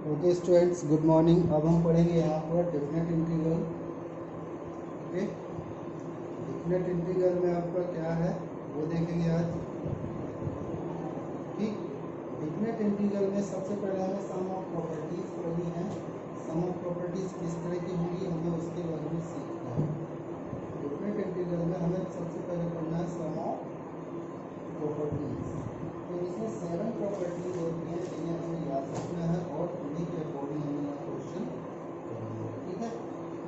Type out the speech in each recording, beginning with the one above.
Okay students, good morning. अब हम पढ़ेंगे यहाँ पर definite integral. Okay, definite integral में आपका क्या है वो देखेंगे आज। ठीक, डेफिनेट इंटीग्रल में सबसे पहले हमें सम ऑफ प्रॉपर्टीज पढ़नी है। सम ऑफ प्रॉपर्टीज किस तरह की होंगी हमें उसके बारे में सीखना है। डेफिनेट इंटीग्रल में हमें सबसे पहले पढ़ना है सम ऑफ प्रॉपर्टीज। तो इसमें 7 प्रॉपर्टीज होती हैं जिन्हें हमें याद रखना है और उन्हीं के अकॉर्डिंग हमें यहाँ क्वेश्चन करेंगे। ठीक है,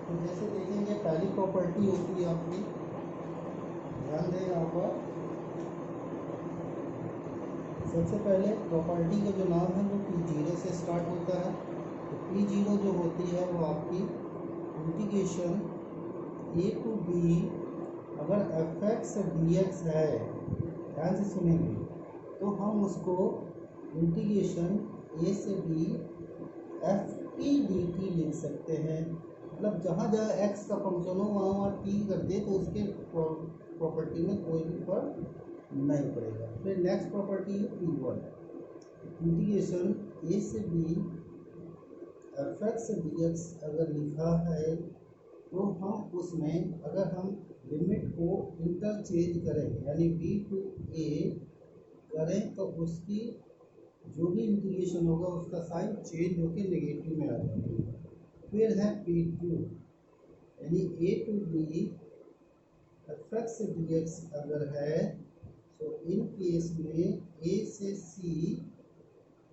तो जैसे देखेंगे पहली प्रॉपर्टी होती है आपकी, ध्यान दें यहाँ पर। सबसे पहले प्रॉपर्टी का जो नाम है वो P0 से स्टार्ट होता है। तो P0 जो होती है वो आपकी इंटीग्रेशन a to b, अगर fx dx है, ध्यान से सुनेंगे, तो हम उसको इंटीग्रेशन a से b F T D T लिख सकते हैं। मतलब जहाँ जहाँ x का फंक्शन हो वहाँ वहाँ t कर दे तो उसके प्रॉपर्टी में कोई भी फर्क नहीं पड़ेगा। फिर नेक्स्ट प्रॉपर्टी है P1, इंटीग्रेशन a से b f x d x अगर लिखा है तो हम उसमें अगर हम लिमिट को इंटरचेंज करें यानी b टू a करें तो उसकी जो भी इंटीग्रेशन होगा उसका साइन चेंज होकर नेगेटिव में आ जाएगा। फिर है P2 यानी a to b f x d x अगर है तो इन केस में a से c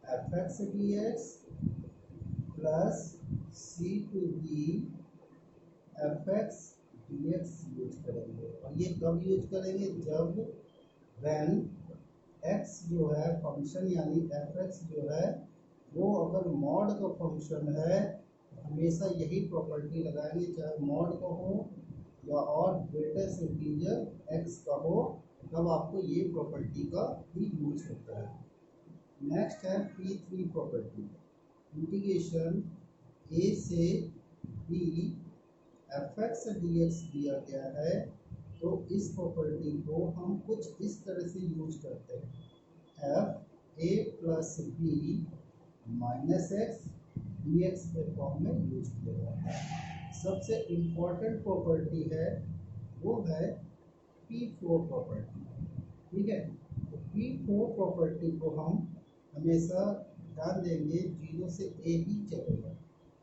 f x d x plus c to b f x d x use करेंगे। और ये कब यूज करेंगे? जब वैन x जो है फंक्शन यानी एफ एक्स जो है वो अगर मॉड का फंक्शन है तो हमेशा यही प्रॉपर्टी लगाएंगे, चाहे मॉड का हो या और ग्रेटेस्ट इंटीजर x का हो, तब आपको ये प्रॉपर्टी का भी यूज होता है। नेक्स्ट है P3 प्रॉपर्टी, इंटीग्रेशन a से b f x d x दिया गया है तो इस प्रॉपर्टी को हम कुछ इस तरह से यूज करते हैं, f A plus B minus x d x के फॉर्म में यूज किया जाता है। सबसे इम्पोर्टेंट प्रॉपर्टी है वो है P4 प्रॉपर्टी। ठीक है, तो P4 प्रॉपर्टी को हम हमेशा ध्यान देंगे 0 से a ही चलेगा।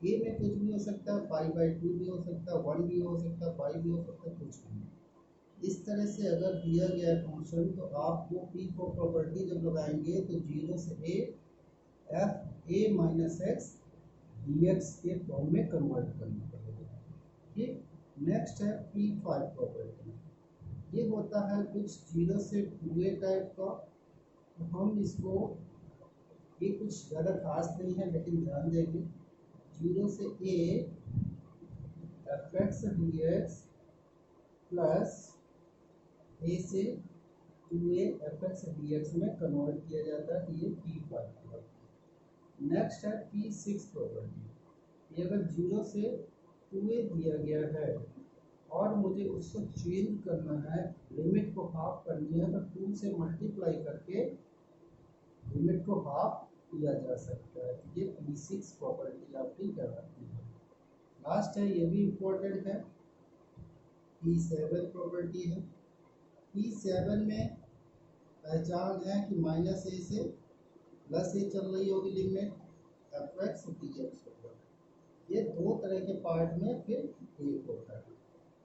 a में कुछ भी हो सकता है, π/2 भी हो सकता है, 1 भी हो सकता है, 5 भी हो सकता है, कुछ भी। इस तरह से अगर दिया गया है फंक्शन तो आपको P4 प्रॉपर्टी जब लगाएंगे तो 0 से a F A minus x d x के फॉर्म में कन्वर्ट करना पड़ेगा। ठीक, नेक्स्ट है P5 प्रॉपर्टी, ये होता है कुछ 0 से 2a टाइप का। तो हम इसको, ये कुछ ज़्यादा खास नहीं है लेकिन ध्यान देंगे, 0 से a F x d x plus a से 2a F x d x में कन्वर्ट किया जाता है। तो ये P5 प्रॉपर्टी। नेक्स्ट है P6 प्रॉपर्टी, ये अगर 0 से 2a दिया गया है और मुझे उसको चेंज करना है, लिमिट को हाफ करनी है, तो 2 से मल्टीप्लाई करके लिमिट को हाफ किया जा सकता है। ये P6 प्रॉपर्टी आपकी कहलाती है। लास्ट है, ये भी इम्पोर्टेंट है, P7 प्रॉपर्टी है। P7 में पहचान है कि माइनस ए से प्लस ए चल रही होगी limit F x d x होगा। ये दो तरह के पार्ट में फिर एक होता है।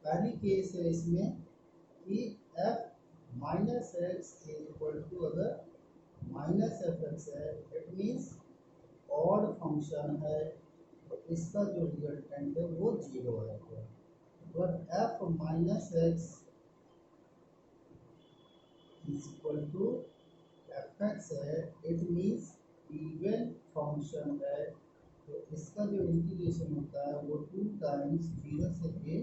पहली केस है इसमें कि f minus x is equal to, अगर माइनस एफ एक्स है इट मीन्स ऑड फंक्शन है तो इसका जो रिजल्टेंट है वो 0 है। अगर f minus x is equal to f x है इट मीन्स इवन फंक्शन है, तो इसका जो इंटीग्रेशन होता है वो 2 टाइम्स 0 से a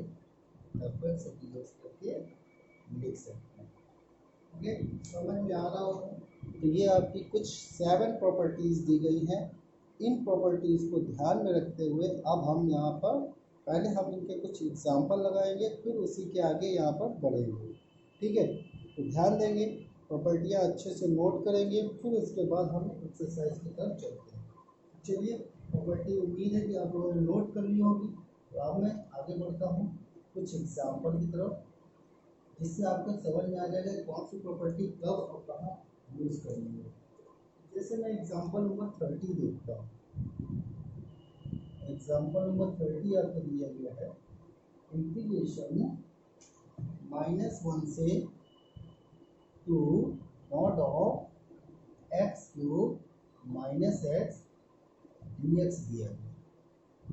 F x d x करके लिख सकते हैं। ओके, समझ में आ रहा होगा। तो ये आपकी कुछ 7 प्रॉपर्टीज़ दी गई हैं। इन प्रॉपर्टीज़ को ध्यान में रखते हुए अब हम यहाँ पर पहले हम इनके कुछ एग्जाम्पल लगाएंगे, फिर उसी के आगे यहाँ पर बढ़ेंगे। ठीक है, तो ध्यान देंगे, प्रॉपर्टियाँ अच्छे से नोट करेंगे, फिर उसके बाद हम एक्सरसाइज की तरफ चलते हैं। चलिए प्रॉपर्टी उम्मीद है कि आप लोगों ने नोट कर ली होगी। तो अब मैं आगे बढ़ता हूँ कुछ एग्जाम्पल की तरफ, जिससे आपको समझ में आ जाएगा कौन सी प्रॉपर्टी कब और कहाँ यूज़ करनी है। जैसे मैं एग्जाम्पल नंबर 30 देखता हूँ। एग्जाम्पल नंबर 30 आपको दिया गया है, इंटीग्रेशन -1 से 2 mod of x cube minus x d x दिया गया,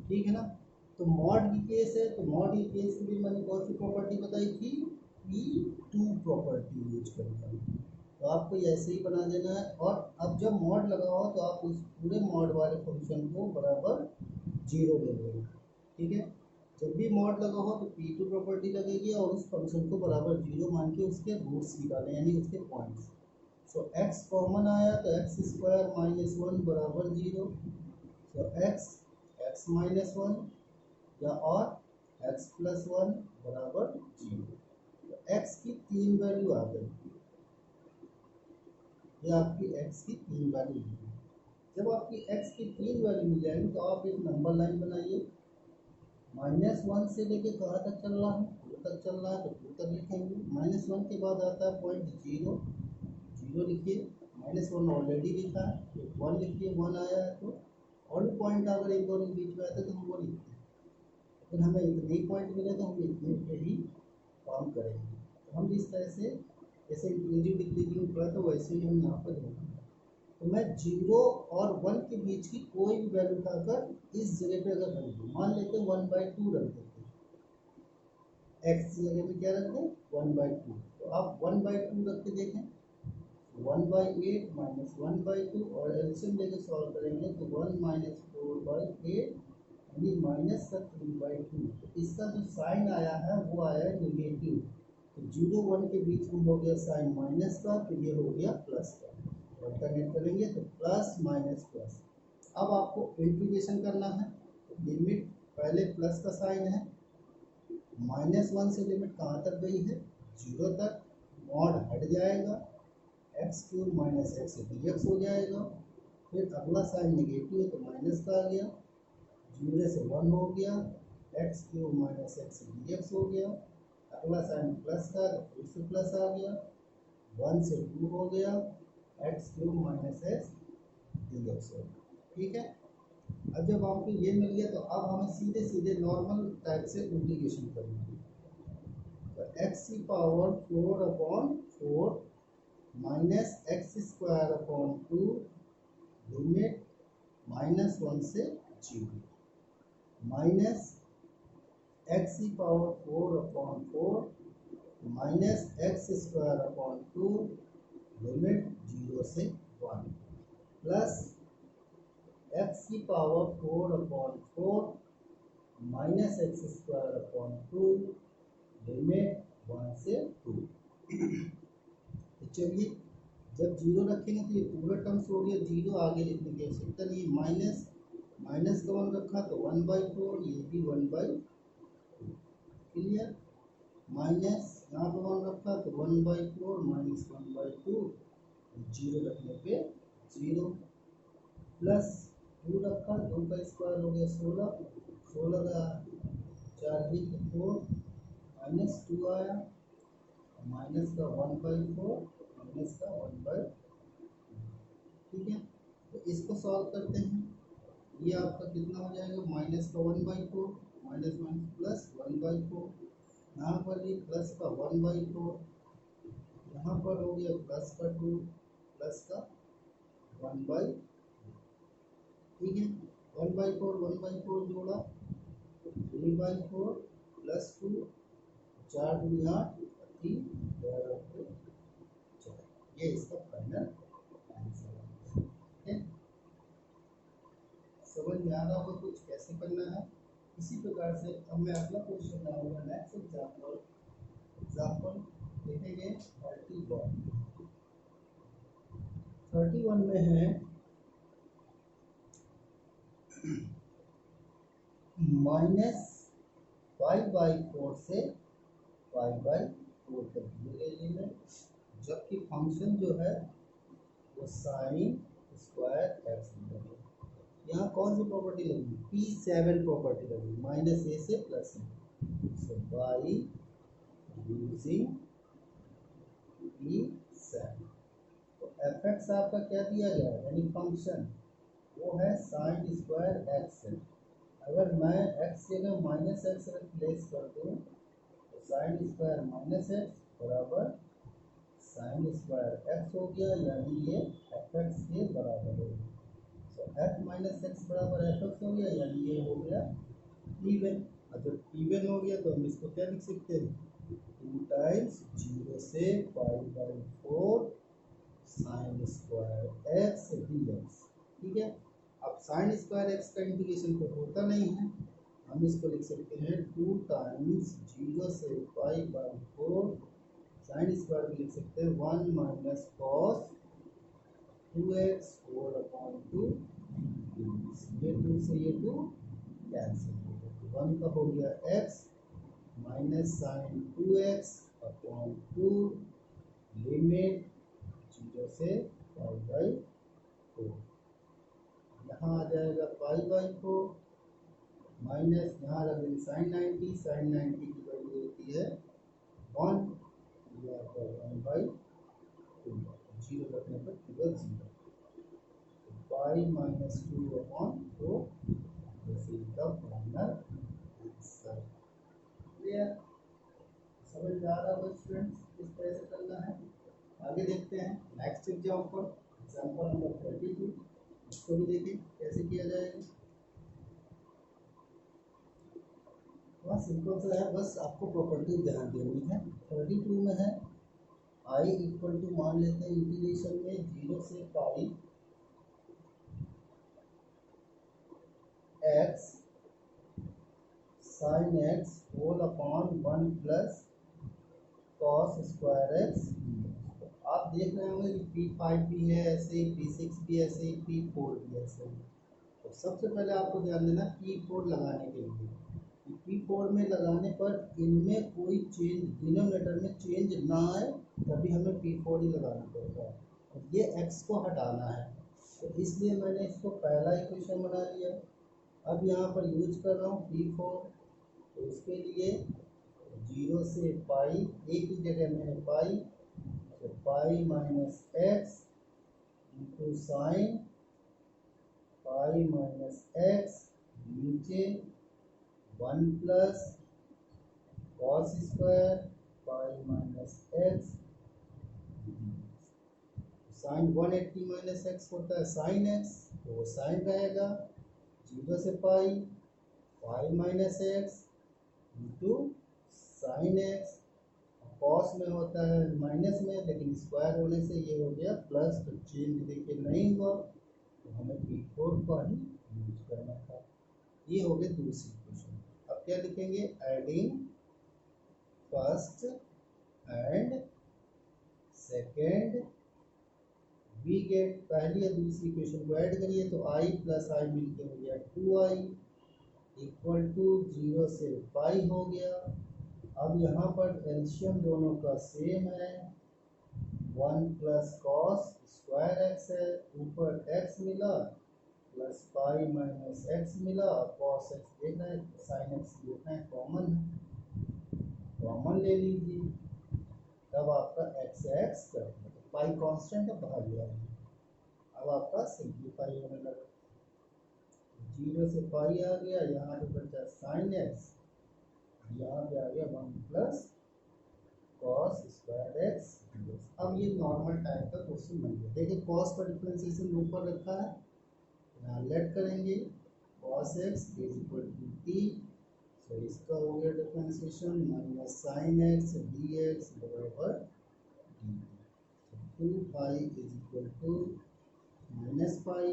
ठीक है ना। तो मॉड की केस है, तो मॉड की केस के लिए मैंने कौन सी प्रॉपर्टी बताई थी, P2 प्रॉपर्टी यूज करना है। तो आपको ऐसे ही बना देना है, और अब जब मॉड लगा हो तो आप उस पूरे मॉड वाले फंक्शन को बराबर 0 ले लेंगे, ठीक है। जब भी मॉड लगा हो तो P2 प्रॉपर्टी लगेगी और उस फंक्शन को बराबर 0 मान के उसके रूट्स निकालें, यानी उसके पॉइंट्स। सो x कॉमन आया तो एक्स स्क्वायर माइनस 1 बराबर 0। सो x माइनस 1 या और x प्लस 1 बराबर 0। तो x की 3 वैल्यू आ गई, ये आपकी x की 3 वैल्यू मिल गई। जब आपकी x की 3 वैल्यू मिल जाएगी तो आप एक नंबर लाइन बनाइए, -1 से लेके कहाँ तक चल रहा है, 2 तक चल रहा है तो 2 तक लिखेंगे। -1 के बाद आता है पॉइंट 0, 0 लिखिए, -1 ऑलरेडी लिखा है तो 1 लिखिए, 1 आया है तो और भी पॉइंट अगर एक दोनों के बीच में आते तो हम वो लिखते हैं। फिर हमें इतने ही पॉइंट मिले तो हम इतने पे ही काम करेंगे। तो हम इस तरह से जैसे इंक्रीजिंग डिक्रीजिंग पढ़ा तो वैसे ही हम यहाँ पर लिखेंगे। तो मैं 0 और 1 के बीच की कोई भी वैल्यू उठाकर इस जगह पे अगर रख दूँ, मान लेते हैं 1/2 रख देते हैं, एक्स की जगह में क्या रख दें 1/2। तो आप 1/2 रख के देखें, 1/8 माइनस 1/2 और एलसीएम लेके सॉल्व करेंगे तो 1 माइनस 4/8 यानी माइनस का 3/2। तो इसका जो साइन आया है वो आया है निगेटिव। तो 0 1 के बीच में हो गया साइन माइनस का, तो ये हो गया प्लस का। अल्टरनेट करेंगे तो प्लस माइनस प्लस। अब आपको इंटीग्रेशन करना है, तो लिमिट पहले प्लस का साइन है, -1 से लिमिट कहाँ तक गई है 0 तक, मॉड हट जाएगा, x cube minus x d x हो जाएगा। फिर अगला साइन निगेटिव है तो माइनस का आ गया, 0 से 1 हो गया, x cube minus x d x हो गया। अगला साइन प्लस का तो फिर से प्लस आ गया, 1 से 2 हो गया, x cube minus x d x हो गया, ठीक है। अब जब आपको ये मिल गया तो अब हमें सीधे सीधे नॉर्मल टाइप से इंटीग्रेशन करना है। तो एक्स की power 4/4 minus x square upon 2 limit -1 से 0 माइनस एक्स की power 4/4 minus x square upon 2 limit 0 से 1 प्लस एक्स की power 4/4 minus x square upon 2 limit 1 से 2। तो चलिए जब 0 रखेंगे तो ये पूरा टर्म्स हो गया, 0 आगे लिखने की आवश्यकता नहीं, माइनस माइनस का 1 रखा तो 1/4, ये भी 1/2 क्लियर। माइनस यहाँ पर 1 रखा तो 1/4 माइनस 1/2, 0 रखने पे 0 प्लस 2 रखा, 2 का स्क्वायर हो गया 16, 16 का 4 भी 4 माइनस 2 आया, माइनस का 1/4 माइनस का 1/2, ठीक है। तो इसको सॉल्व करते हैं, ये आपका कितना हो जाएगा, माइनस का 1/4 माइनस माइनस प्लस 1/4, यहाँ पर ये प्लस का 1/4, यहाँ पर हो गया प्लस का 2 प्लस का 1/, ठीक है। 1/4 जोड़ा 3/4 प्लस 2, 4 2 8 3 4, ये इसका फाइनल आंसर है। समझ में आ रहा होगा कुछ कैसे करना है। इसी प्रकार से अब मैं अगला क्वेश्चन लाऊंगा, नेक्स्ट एग्जाम्पल देखेंगे 31 में है -5/4 से 5/4 तक दिए गए लिमिट, जबकि फंक्शन जो है वो साइन स्क्वायर एक्स दिया है। यहाँ कौन सी प्रॉपर्टी लगी, P7 प्रॉपर्टी लगी, माइनस ए से plus A. So by using P7 तो एफ एक्स आपका क्या दिया गया है, यानी फंक्शन वो है साइन स्क्वायर एक्स है। अगर मैं एक्स जगह माइनस एक्स रिप्लेस कर दूँ तो साइन स्क्वायर माइनस एक्स बराबर साइन स्क्वायर एक्स हो गया, यानी ये एफ एक्स के बराबर हो गया। तो एफ माइनस एक्स बराबर एफ एक्स हो गया, यानी ये हो गया इवन। और जब इवन हो गया तो हम इसको क्या लिख सकते हैं, 2 टाइम्स 0 से π/4 sine square x d x. ठीक है, अब साइन स्क्वायर एक्स का इंटीग्रेशन तो होता नहीं है, हम इसको लिख सकते हैं 2 टाइम्स 0 से π/4 साइन स्क्वायर में लिख सकते हैं 1 minus cos 2x whole upon 2। ये 2 से ये 2 कैंसिल हो गया, 1 का हो गया x minus sine 2x upon 2 limit 0 से π/4। यहाँ आ जाएगा π/4 माइनस यहाँ रख देंगे साइन 90, साइन 90 की वैल्यू होती है 1, या 1/2, 0 रखने पर केवल 0, pi minus 2 upon 4, this is the final answer. Clear, समझ में आ रहा है स्टूडेंट्स, किस तरह से करना है। आगे देखते हैं नेक्स्ट एग्जाम्पल, एग्जाम्पल नंबर 32, इसको भी देखें कैसे किया जाएगा। बहुत सिंपल सा है, बस आपको प्रॉपर्टी ध्यान देनी है। 32 में है आई इक्वल टू मान लेते हैं इंटीग्रेशन में 0 से pi x sine x whole upon 1 plus cos square x. आप देख रहे होंगे कि P5 भी है ऐसे, P6 भी ऐसे, P4 भी ऐसे। तो सबसे पहले आपको ध्यान देना P4 लगाने के लिए, P4 में लगाने पर इनमें कोई चेंज, डिनोमिनेटर में चेंज ना आए, तभी हमें P4 ही लगाना पड़ता है। और ये x को हटाना है, तो इसलिए मैंने इसको पहला इक्वेशन बना लिया। अब यहाँ पर यूज कर रहा हूँ P4, तो उसके लिए 0 से पाई, एक ही जगह में पाई, तो pi minus x into sine pi minus x, नीचे 1 plus cos square pi minus x. Sine 180 minus x होता है साइन एक्स, तो वो साइन रहेगा 0 से पाई minus x into sine x. Cos में होता है माइनस में, लेकिन स्क्वायर होने से ये हो गया प्लस, तो चेंज देखिए नहीं हुआ, तो हमें P4 का ही यूज करना था। ये हो गई दूसरी इक्वेशन। अब क्या लिखेंगे, adding first and second, we get पहली या दूसरी इक्वेशन को ऐड करिए तो i प्लस आई मिलके हो गया 2i इक्वल टू 0 से पाई हो गया। अब यहाँ पर एलसीएम दोनों का सेम है, 1 प्लस कॉस स्क्वायर एक्स है, ऊपर x मिला प्लस पाई माइनस एक्स मिला, कॉस एक्स देखना है, साइन एक्स देखना है, कॉमन है, कॉमन ले लीजिए, तब आपका एक्स एक्स कर दिया, तो पाई कांस्टेंट है बाहर गया। अब आपका सिंप्लीफाई होने लगा, 0 से पाई आ गया, यहाँ पे बचा साइन एक्स, यहाँ पे आ गया 1 प्लस कॉस स्क्वायर एक्स। अब ये नॉर्मल टाइप का क्वेश्चन बन गया। देखिए कॉस का डिफरेंशिएशन ऊपर रखा है, यहाँ लेट करेंगे cos x is equal to t, तो इसका हो गया differentiation minus sine x d x बराबर d, 2 pi is equal to minus pi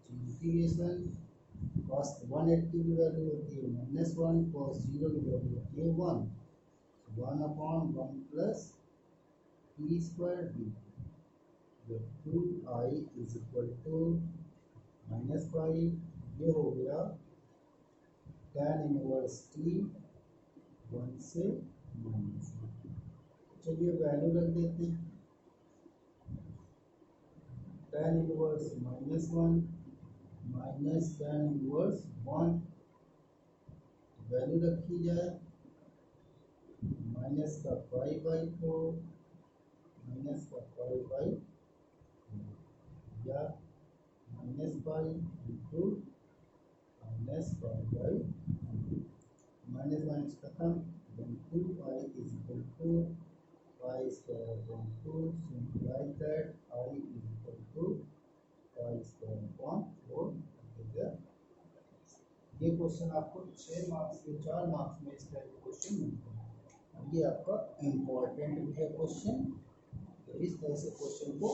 integration cos 180 की वैल्यू होती है -1, कॉस 0 की वैल्यू होती है 1, 1 upon 1 plus T square D, 2i is equal to minus pi, ये हो गया tan इनवर्स टी 1 से माइनस। चलिए वैल्यू रख देते हैं, tan inverse -1 minus tan inverse 1, value रखी जाए माइनस का 5/4, माइनस का 5/4 या minus pi into minus 5/, minus minus खत्म, then 2i is equal to pi square upon 2, simplify that I is equal to pi square upon 4 है। ये question आपको 6 marks के 4 मार्क्स में इस टाइप के क्वेश्चन मिलते हैं और ये आपका इम्पोर्टेंट भी है क्वेश्चन। तो इस तरह से क्वेश्चन को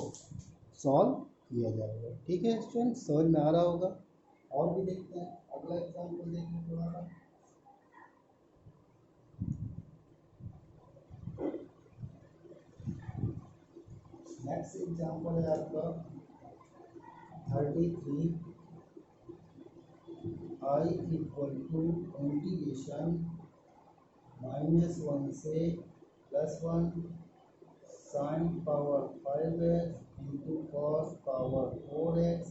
सॉल्व किया जाएगा। ठीक है स्टूडेंट, समझ में आ रहा होगा। और भी देखते हैं, अगला एग्जाम्पल देखें थोड़ा सा। नेक्स्ट एग्जाम्पल है आपका 33, i इक्वल टू इंटीग्रेशन -1 से +1 sine power 5x into cos power 4x।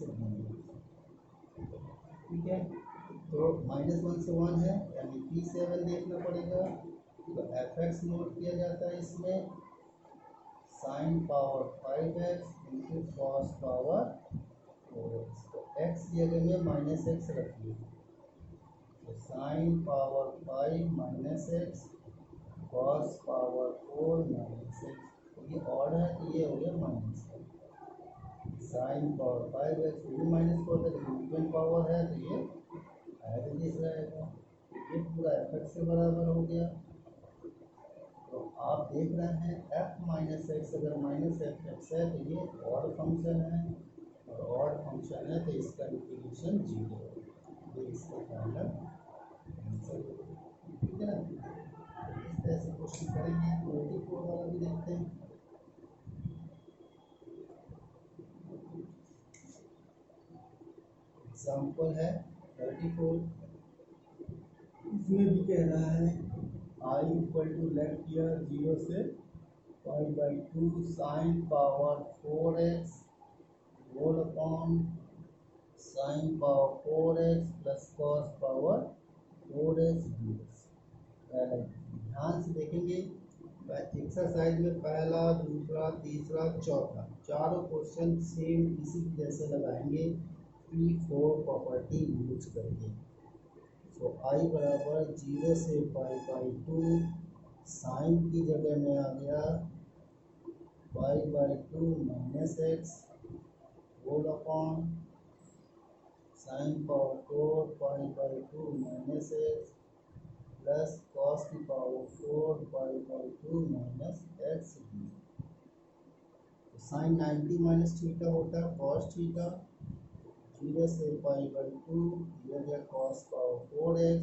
ठीक है, तो -1 से 1 है यानी P7 देखना पड़ेगा। तो fx नोट किया जाता है इसमें sine power 5x into cos power 4x। तो x जगह में -x रखिए, तो sine power 5 minus x cos power 4 minus x. तो ये ऑड है तो ये हो गया माइनस साइन पावर 5x, ये माइनस को होता है इक्वल पावर है तो ये एज इट रहेगा। ये पूरा fx के बराबर हो गया। तो आप देख रहे हैं f माइनस एक्स अगर माइनस fx है तो ये ऑड फंक्शन है और ऑड फंक्शन है तो इसका इंटीग्रेशन 0 है। ये इसका फाइनल आंसर है। ठीक है ना, इस तरह से क्वेश्चन करेंगे। 24 वाला भी देखते हैं। एग्जाम्पल है 34, इसमें भी कह रहा है i इक्वल टू लेट किया 0 से 5/2 sine power 4x whole upon sine power 4x plus cos power 4x dx। ध्यान से देखेंगे एक्सरसाइज में पहला, दूसरा, तीसरा, चौथा चारों क्वेश्चन सेम इसी जैसे लगाएंगे P4 प्रॉपर्टी यूज करके। तो i बराबर 0 से π/2 साइन की जगह में आ गया π/2 minus x whole upon sine power 4 π/2 minus x plus cos की पावर 4 π/2 माइनस एक्स। तो साइन 90 माइनस थीटा होता है कॉस थीटा। 0 से π/2 ये हो गया कॉस पावर 4x,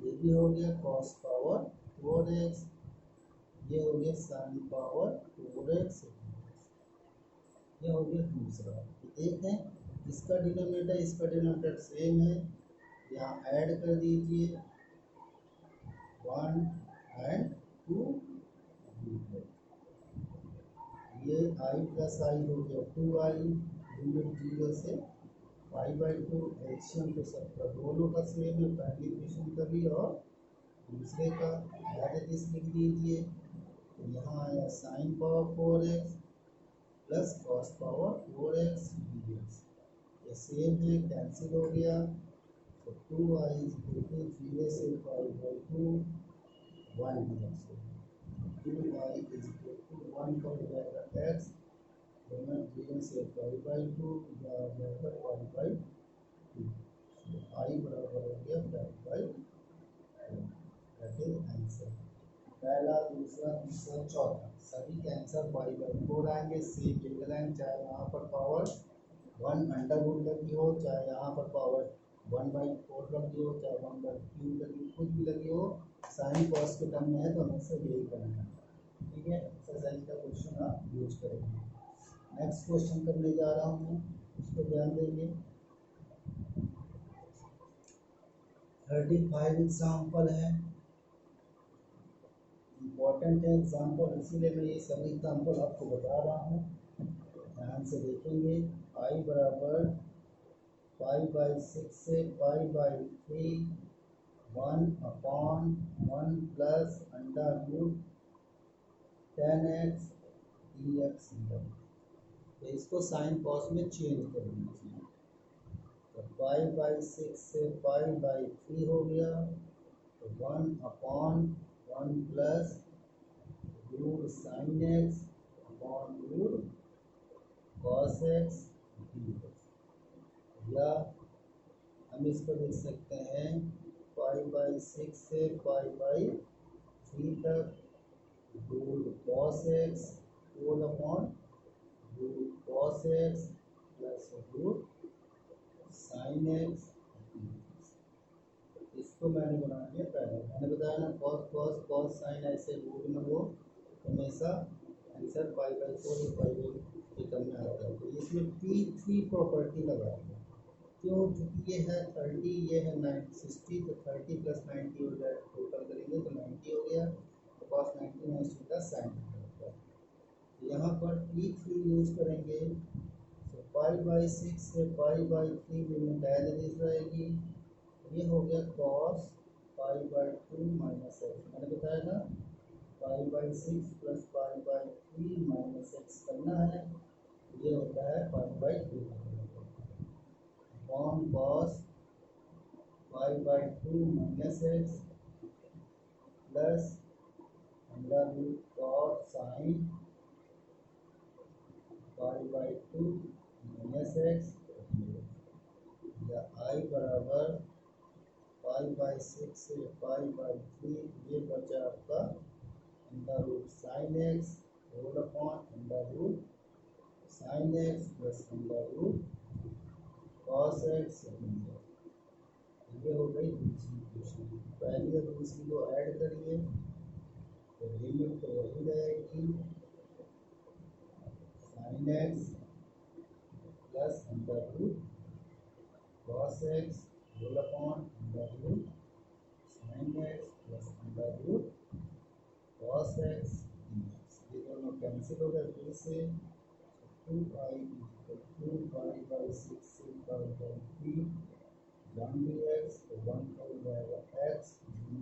ये भी हो गया कॉस पावर 4x, ये हो गया साइन पावर 4x, ये हो गया दूसरा। देखें इसका डिनोमिनेटर सेम है, यहाँ ऐड कर दीजिए 1 and 2, ये i प्लस आई हो गया 2i लिमिट 0 से π/2। एलसीएम तो सबका दोनों का सेम है, पहली इक्वेशन का भी और दूसरे का एज इट लिख दीजिए। तो यहाँ आया sign power 4x plus cos power 4x dx, ये सेम है कैंसिल हो गया। तो 2i इक्वल टू 0 से π/2 1 dx, 2i इक्वल टू 1 का हो जाएगा x, दोनों 0 से π/2 या बराबर 1/2। आई बराबर हो गया 5/2। That is answer. पहला, दूसरा, तीसरा, चौथा सभी के आंसर 5/4 आएंगे। सेम जगह लाइन, चाहे यहाँ पर पावर 1 अंडर रूट लगी हो, चाहे यहाँ पर पावर 1/4 लगी हो, चाहे 1/3 लगी, कुछ भी लगी हो, साइन कॉस के टर्म में है तो हमें सब यही करना है। ठीक है, एक्सरसाइज का क्वेश्चन आप यूज करेंगे। नेक्स्ट क्वेश्चन करने जा रहा हूँ मैं, उसको ध्यान देंगे। 35 एग्जाम्पल है, इम्पोर्टेंट है एग्जाम्पल, इसीलिए मैं ये सभी एग्जाम्पल आपको बता रहा हूँ। ध्यान से देखेंगे। i बराबर 5/6 से 5/3 1/1 plus under root 10x dx तो इसको साइन कॉस में चेंज कर दीजिए। तो 5/6 से 5/3 हो गया, तो 1/1 plus root sine x upon root cos x dx, या हम इसको लिख सकते हैं 5/6 से 5/3 तक root cos x whole upon root cos x plus root sine x. इसको मैंने बना दिया पहले, मैंने बताया ना कॉस कॉस कॉस साइन ऐसे रूट में वो हमेशा आंसर 5/4 या 5/3 में आता है। तो इसमें P3 प्रॉपर्टी लगा है, क्यों? क्योंकि ये है 30, ये है 60, तो 30 प्लस 90 हो जाए, टोटल करेंगे तो 90 हो गया, तो कॉस 90 में सीधा साइन होगा। तो यहाँ पर P3 यूज करेंगे, तो 5/6 से 5/3 लिमिट एज इट इज रहेगी। ये हो गया कॉस 5/2 माइनस एक्स, मैंने बताया ना 5/6 प्लस 5/3 माइनस एक्स करना है, ये होता है 5/2 upon cos 5/2 minus x plus under root cos sine 5/2 minus x, या आई बराबर 5/6 से 5/3 ये बचा आपका under root sine x whole upon under root sine x plus under root cos x. ये हो गई दूसरी इक्वेशन। पहली और दूसरी को ऐड करिए तो लिमिट तो वही रहेगी sine x plus under root cos x whole upon under root sine x plus under root cos x dx। ये दोनों कैंसिल हो गए फिर से, 2i = 5/6 से 5/3 1 dx, तो 1 का हो जाएगा x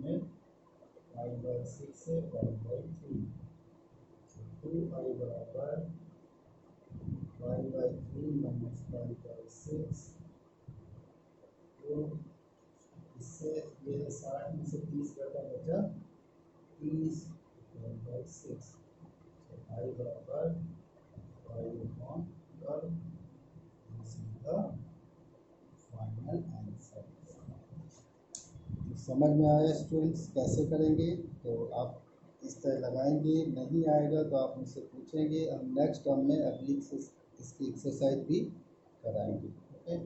में 5/6 से 5/3, 2i बराबर 5/3 माइनस 5/6, तो इससे ये 60 में से 30 घटा बचा 30/6, तो i बराबर 5/12 का फाइनल आंसर। समझ में आया स्टूडेंट्स कैसे करेंगे? तो आप इस तरह लगाएंगे, नहीं आएगा तो आप मुझसे पूछेंगे, हम नेक्स्ट टर्म में अगली इसकी एक्सरसाइज भी कराएंगे। ओके।